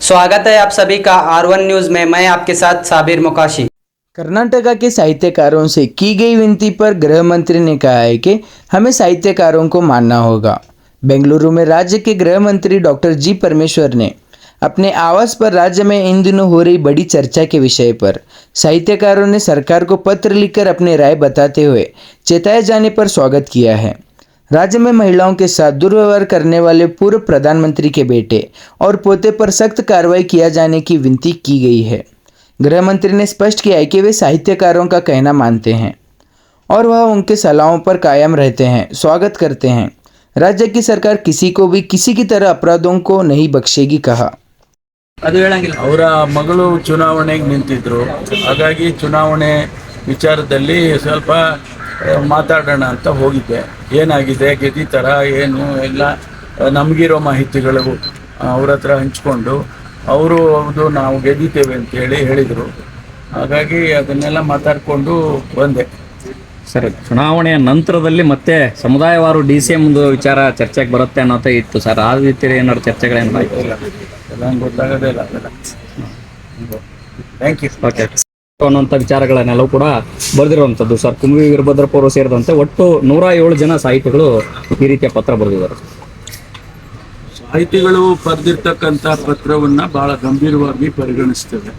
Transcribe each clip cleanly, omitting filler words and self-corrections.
स्वागत है आप सभी का R1 न्यूज में। मैं आपके साथ साबिर मुकाशी। कर्नाटका के साहित्यकारों से की गई विनती पर गृह मंत्री ने कहा है कि हमें साहित्यकारों को मानना होगा। बेंगलुरु में राज्य के गृह मंत्री डॉक्टर जी परमेश्वर ने अपने आवास पर राज्य में इन दिनों हो रही बड़ी चर्चा के विषय पर साहित्यकारों ने सरकार को पत्र लिखकर अपनी राय बताते हुए चेताए जाने पर स्वागत किया है। राज्य में महिलाओं के साथ दुर्व्यवहार करने वाले पूर्व प्रधानमंत्री के बेटे और पोते पर सख्त कार्रवाई किया जाने की विनती की गई है। गृह मंत्री ने स्पष्ट किया है कि वे साहित्यकारों का कहना मानते हैं और वह उनके सलाहों पर कायम रहते हैं, स्वागत करते हैं। राज्य की सरकार किसी को भी किसी की तरह अपराधों को नहीं बख्शेगी, कहा। ಅವರ ಮಗಳು ಚುನಾವಣೆಗೆ ನಿಂತಿದ್ರು, ಹಾಗಾಗಿ ಚುನಾವಣೆ ವಿಚಾರದಲ್ಲಿ ಸ್ವಲ್ಪ ಮಾತಾಡೋಣ ಅಂತ ಹೋಗಿದ್ದೆ. ಏನಾಗಿದೆ, ಗೆದ್ದಿತರ ಏನು ಎಲ್ಲ ನಮಗಿರೋ ಮಾಹಿತಿಗಳು ಅವ್ರ ಹತ್ರ ಹಂಚ್ಕೊಂಡು ಅವರು ಹೌದು ನಾವು ಗೆದ್ದಿದ್ದೇವೆ ಅಂತೇಳಿ ಹೇಳಿದರು. ಹಾಗಾಗಿ ಅದನ್ನೆಲ್ಲ ಮಾತಾಡಿಕೊಂಡು ಬಂದೆ. ಸರ್, ಚುನಾವಣೆಯ ನಂತರದಲ್ಲಿ ಮತ್ತೆ ಸಮುದಾಯವಾರು DCM ವಿಚಾರ ಚರ್ಚೆಗೆ ಬರುತ್ತೆ ಅನ್ನೋದೇ ಇತ್ತು ಸರ್. ಆ ರೀತಿ ಏನಾದ್ರು ಚರ್ಚೆಗಳೇನು ಎಲ್ಲ ಗೊತ್ತಾಗೋದೇ ಇಲ್ಲ ಅದೆಲ್ಲ. Thank you. ಓಕೆ ಅನ್ನುವಂಥ ವಿಚಾರಗಳನ್ನೆಲ್ಲವೂ ಕೂಡ ಬರೆದಿರುವಂಥದ್ದು ಸರ್. ಕುಂವಿ ವೀರಭದ್ರಪ್ಪ ಅವರು ಸೇರಿದಂತೆ ಒಟ್ಟು 107 ಜನ ಸಾಹಿತಿಗಳು ಈ ರೀತಿಯ ಪತ್ರ ಬರೆದಿದ್ದಾರೆ. ಸಾಹಿತಿಗಳು ಬರೆದಿರ್ತಕ್ಕಂಥ ಪತ್ರವನ್ನು ಭಾಳ ಗಂಭೀರವಾಗಿ ಪರಿಗಣಿಸ್ತೇವೆ.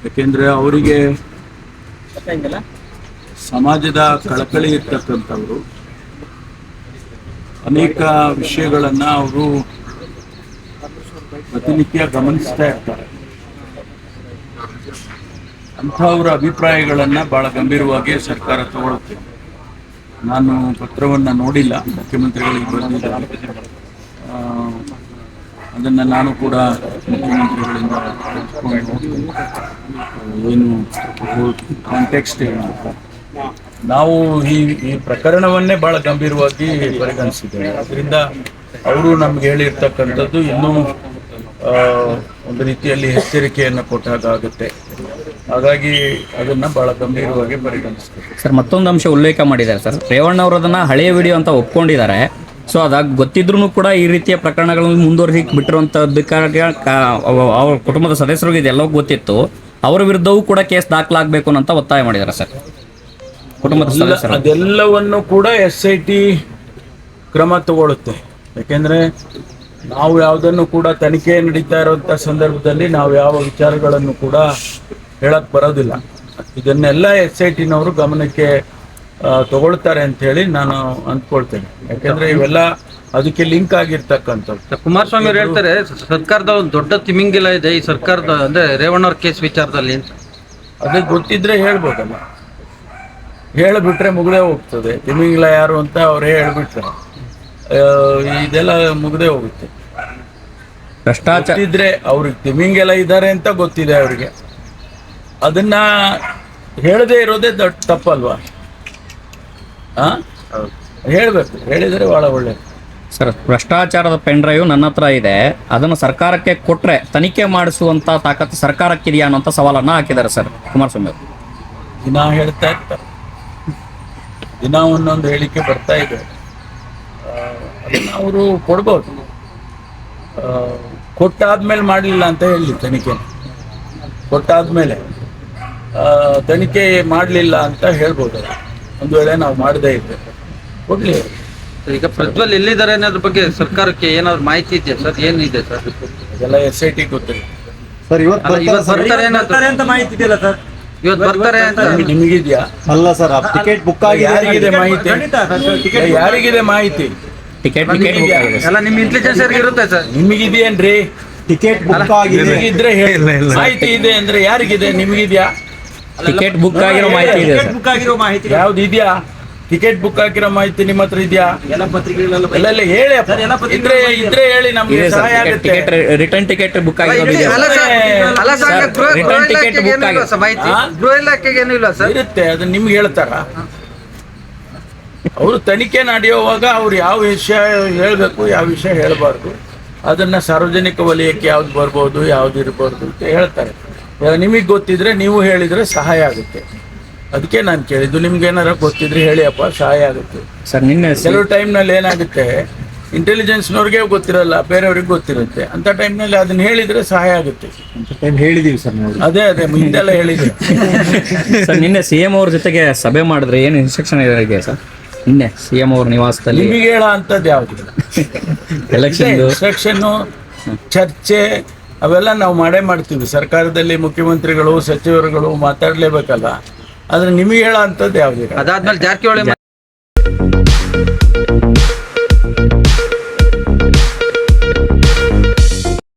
ಯಾಕೆಂದರೆ ಅವರಿಗೆ ಸಮಾಜದ ಕಳಕಳಿ ಇರ್ತಕ್ಕಂಥವರು, ಅನೇಕ ವಿಷಯಗಳನ್ನು ಅವರು ಪ್ರತಿನಿತ್ಯ ಗಮನಿಸ್ತಾ ಇರ್ತಾರೆ. ಅಂಥವರ ಅಭಿಪ್ರಾಯಗಳನ್ನು ಭಾಳ ಗಂಭೀರವಾಗಿ ಸರ್ಕಾರ ತಗೊಳುತ್ತೆ. ನಾನು ಪತ್ರವನ್ನು ನೋಡಿಲ್ಲ, ಮುಖ್ಯಮಂತ್ರಿಗಳಿಗೆ ಬರೆದಿದ್ದಾರೆ. ಅದನ್ನು ನಾನು ಕೂಡ ಮುಖ್ಯಮಂತ್ರಿಗಳಿಂದ ಏನು ಕಾಂಟೆಕ್ಸ್ಟ್ ಏನು ನಾವು ಈ ಪ್ರಕರಣವನ್ನೇ ಭಾಳ ಗಂಭೀರವಾಗಿ ಪರಿಗಣಿಸಿದ್ದೇವೆ. ಅದರಿಂದ ಅವರು ನಮ್ಗೆ ಹೇಳಿರ್ತಕ್ಕಂಥದ್ದು ಇನ್ನೂ ಒಂದು ರೀತಿಯಲ್ಲಿ ಎಚ್ಚರಿಕೆಯನ್ನು ಕೊಟ್ಟಾಗುತ್ತೆ. ಹಾಗಾಗಿ ಅದನ್ನು ಭಾಳ ಗಂಭೀರವಾಗಿ ಪರಿಗಣಿಸ್ತೇವೆ. ಸರ್, ಮತ್ತೊಂದು ಅಂಶ ಉಲ್ಲೇಖ ಮಾಡಿದ್ದಾರೆ ಸರ್. ರೇವಣ್ಣ ಅವರು ಅದನ್ನು ಹಳೆಯ ವಿಡಿಯೋ ಅಂತ ಒಪ್ಕೊಂಡಿದ್ದಾರೆ. ಸೊ ಅದಾಗ ಗೊತ್ತಿದ್ರೂ ಕೂಡ ಈ ರೀತಿಯ ಪ್ರಕರಣಗಳನ್ನು ಮುಂದುವರಿಸಿ ಬಿಟ್ಟಿರುವಂಥದ್ದಕ್ಕಾಗಿ ಅವ್ರ ಕುಟುಂಬದ ಸದಸ್ಯರಿಗೆ ಇದೆಲ್ಲವೂ ಗೊತ್ತಿತ್ತು. ಅವರ ವಿರುದ್ಧವೂ ಕೂಡ ಕೇಸ್ ದಾಖಲಾಗಬೇಕು ಅಂತ ಒತ್ತಾಯ ಮಾಡಿದ್ದಾರೆ ಸರ್ ಕುಟುಂಬದ ಸದಸ್ಯರು. ಅದೆಲ್ಲವನ್ನು ಕೂಡ SIT ಕ್ರಮ ತಗೊಳ್ಳುತ್ತೆ. ಯಾಕೆಂದರೆ ನಾವು ಯಾವುದನ್ನು ಕೂಡ ತನಿಖೆ ನಡೀತಾ ಇರುವಂಥ ಸಂದರ್ಭದಲ್ಲಿ ನಾವು ಯಾವ ವಿಚಾರಗಳನ್ನು ಕೂಡ ಹೇಳಕ್ಕೆ ಬರೋದಿಲ್ಲ. ಇದನ್ನೆಲ್ಲ SITನವರು ಗಮನಕ್ಕೆ ತಗೊಳ್ತಾರೆ ಅಂಥೇಳಿ ನಾನು ಅಂದ್ಕೊಳ್ತೇನೆ. ಯಾಕೆಂದರೆ ಇವೆಲ್ಲ ಅದಕ್ಕೆ ಲಿಂಕ್ ಆಗಿರ್ತಕ್ಕಂಥದ್ದು. ಕುಮಾರಸ್ವಾಮಿ ಅವರು ಹೇಳ್ತಾರೆ ಸರ್ಕಾರದ ಒಂದು ದೊಡ್ಡ ತಿಮಿಂಗಿಲ ಇದೆ ಈ ಸರ್ಕಾರದ, ಅಂದರೆ ರೇವಣ್ಣವ್ರ ಕೇಸ್ ವಿಚಾರದಲ್ಲಿ ಅಂತ. ಅದಕ್ಕೆ ಗೊತ್ತಿದ್ರೆ ಹೇಳ್ಬೋದಲ್ಲ, ಹೇಳಿಬಿಟ್ರೆ ಮುಗ್ದೇ ಹೋಗ್ತದೆ. ತಿಮಿಂಗಿಲ ಯಾರು ಅಂತ ಅವರೇ ಹೇಳಿಬಿಟ್ರೆ ಇದೆಲ್ಲ ಮುಗ್ದೇ ಹೋಗುತ್ತೆ. ಭ್ರಷ್ಟಾಚಾರ ಇದ್ರೆ ಅವ್ರಿಗೆ ತಿಮಿಂಗೆಲ್ಲ ಇದ್ದಾರೆ ಅಂತ ಗೊತ್ತಿದೆ ಅವರಿಗೆ, ಅದನ್ನ ಹೇಳದೇ ಇರೋದೇ ದೊಡ್ಡ ತಪ್ಪಲ್ವಾ? ಹೇಳಬೇಕು, ಹೇಳಿದರೆ ಭಾಳ ಒಳ್ಳೆಯದು. ಸರ್, ಭ್ರಷ್ಟಾಚಾರದ ಪೆನ್ ಡ್ರೈವ್ ನನ್ನ ಹತ್ರ ಇದೆ, ಅದನ್ನು ಸರ್ಕಾರಕ್ಕೆ ಕೊಟ್ಟರೆ ತನಿಖೆ ಮಾಡಿಸುವಂಥ ತಾಕತ್ತು ಸರ್ಕಾರಕ್ಕಿದೆಯಾ ಅನ್ನೋಂಥ ಸವಾಲನ್ನು ಹಾಕಿದ್ದಾರೆ ಸರ್ ಕುಮಾರಸ್ವಾಮಿ ಅವರು. ದಿನ ಹೇಳ್ತಾ ಇರ್ತಾರೆ, ದಿನ ಒಂದೊಂದು ಹೇಳಿಕೆ ಬರ್ತಾ ಇದೆ. ಅದನ್ನು ಅವರು ಕೊಡ್ಬೋದು. ಕೊಟ್ಟಾದ್ಮೇಲೆ ಮಾಡಲಿಲ್ಲ ಅಂತ ಹೇಳಿ ತನಿಖೆ, ಕೊಟ್ಟಾದ್ಮೇಲೆ ತನಿಖೆ ಮಾಡಲಿಲ್ಲ ಅಂತ ಹೇಳ್ಬೋದು. ಒಂದು ವೇಳೆ ನಾವು ಮಾಡದೇ ಇದ್ದೆ ಕೊಡ್ಲಿ. ಈಗ ಪ್ರಜ್ವಲ್ ಎಲ್ಲಿದ್ದಾರೆ ಅನ್ನೋದ್ರ ಬಗ್ಗೆ ಸರ್ಕಾರಕ್ಕೆ ಏನಾದ್ರು ಮಾಹಿತಿ ಇದೆಯಾ ಸರ್? ಏನಿದೆ ಸರ್? ಅದೆಲ್ಲ SIT ಗೊತ್ತಿಲ್ಲ ಸರ್. ಇವತ್ತು ಬರ್ತಾರೆ ಅಂತ ಮಾಹಿತಿ ಇದೆಯಲ್ಲ ಸರ್? ಇವತ್ತು ಬರ್ತಾರೆ ಅಂತ ನಿಮಗಿದೆಯಾ? ಅಲ್ಲ ಸರ್, ಟಿಕೆಟ್ ಬುಕ್ ಆಗಿದೆ. ಯಾರಿಗಿದೆ ಮಾಹಿತಿ? ಯಾರಿಗಿದೆ ಮಾಹಿತಿ? ಟಿಕೆಟ್ ಎಲ್ಲ ನಿಮ್ಮ ಇಂಟೆಲಿಜೆನ್ಸ್ ಇರುತ್ತೆ ಸರ್. ನಿಮಗಿದೆಯೇನ್ರಿ? ಟಿಕೆಟ್ ಬುಕ್ ಆಗಿದೆ. ನಿಮಗಿದ್ರೆ ಹೇಳಿ. ಮಾಹಿತಿ ಇದೆ ಅಂದ್ರೆ ಯಾರಿಗಿದೆ? ನಿಮಗಿದ್ಯಾ? ಟಿಕೆಟ್ ಬುಕ್ ಆಗಿರೋ ಮಾಹಿತಿ ಇದೆ ಸರ್. ಬುಕ್ ಆಗಿರೋ ಮಾಹಿತಿ ಯಾವ್ದು ಇದೆಯಾ? ಟಿಕೆಟ್ ಬುಕ್ ಆಗಿರೋ ಮಾಹಿತಿ ನಿಮ್ಮ ಹತ್ರ ಇದೆಯಾ? ಎಲ್ಲ ಪತ್ರಿಕೆಗಳೆಲ್ಲ ಎಲ್ಲ ಹೇಳಿ. ಇದ್ರೆ ಹೇಳಿ, ನಮ್ಗೆ ಸಹಾಯ ಆಗುತ್ತೆ. ಟಿಕೆಟ್ ರಿಟರ್ನ್ ಟಿಕೆಟ್ ಬುಕ್ ಆಗಿರೋದು ಗೃಹ ಇಲಾಖೆಗೆ ಏನೂ ಇಲ್ಲ ಸರ್. ಇರುತ್ತೆ, ಅದನ್ನ ನಿಮ್ಗೆ ಹೇಳ್ತಾರ. ಅವರು ತನಿಖೆ ನಡೆಯುವಾಗ ಅವ್ರು ಯಾವ ವಿಷಯ ಹೇಳಬೇಕು, ಯಾವ ವಿಷಯ ಹೇಳಬಾರ್ದು, ಅದನ್ನ ಸಾರ್ವಜನಿಕ ವಲಯಕ್ಕೆ ಯಾವ್ದು ಬರ್ಬೋದು, ಯಾವ್ದು ಇರ್ಬಾರ್ದು ಅಂತ ಹೇಳ್ತಾರೆ. ನಿಮಗೆ ಗೊತ್ತಿದ್ರೆ ನೀವು ಹೇಳಿದ್ರೆ ಸಹಾಯ ಆಗುತ್ತೆ. ಅದಕ್ಕೆ ನಾನು ಕೇಳಿದ್ದು, ನಿಮ್ಗೆ ಏನಾರ ಗೊತ್ತಿದ್ರೆ ಹೇಳಿ ಅಪ್ಪ, ಸಹಾಯ ಆಗುತ್ತೆ ಸರ್. ನಿನ್ನೆ ಕೆಲವು ಟೈಮ್ನಲ್ಲಿ ಏನಾಗುತ್ತೆ, ಇಂಟೆಲಿಜೆನ್ಸ್ನವ್ರಿಗೆ ಗೊತ್ತಿರಲ್ಲ, ಬೇರೆಯವ್ರಿಗೆ ಗೊತ್ತಿರುತ್ತೆ. ಅಂತ ಟೈಮ್ನಲ್ಲಿ ಅದನ್ನ ಹೇಳಿದ್ರೆ ಸಹಾಯ ಆಗುತ್ತೆ. ಟೈಮ್ ಹೇಳಿದೀವಿ ಸರ್ ನಾವು. ಅದೇ ಹಿಂದೆಲ್ಲ ಹೇಳಿದೆ. ಸರ್ ನಿನ್ನೆ CM ಅವ್ರ ಜೊತೆಗೆ ಸಭೆ ಮಾಡಿದ್ರೆ ಏನು ಇನ್ಸ್ಟ್ರಕ್ಷನ್ ಇದೆ ಸರ್? ನಿನ್ನೆ CM ಅವ್ರ ನಿವಾಸದಲ್ಲಿ ನಿಮಗೆ ಹೇಳ ಅಂತದ್ದು ಯಾವುದಿಲ್ಲ. ಎಲೆಕ್ಷನ್ ಇನ್ಸ್ಟ್ರಕ್ಷನ್ನು, ಚರ್ಚೆ ಅವೆಲ್ಲ ನಾವು ಮಾಡ್ತೀವಿ. ಸರ್ಕಾರದಲ್ಲಿ ಮುಖ್ಯಮಂತ್ರಿಗಳು ಸಚಿವರುಗಳು ಮಾತಾಡಲೇಬೇಕಲ್ಲ. ಆದ್ರೆ ನಿಮಗೆ ಹೇಳೋ ಅಂಥದ್ದು ಯಾವುದಿಲ್ಲ. ಅದಾದ್ಮೇಲೆ ಜಾರಕಿಹೊಳಿ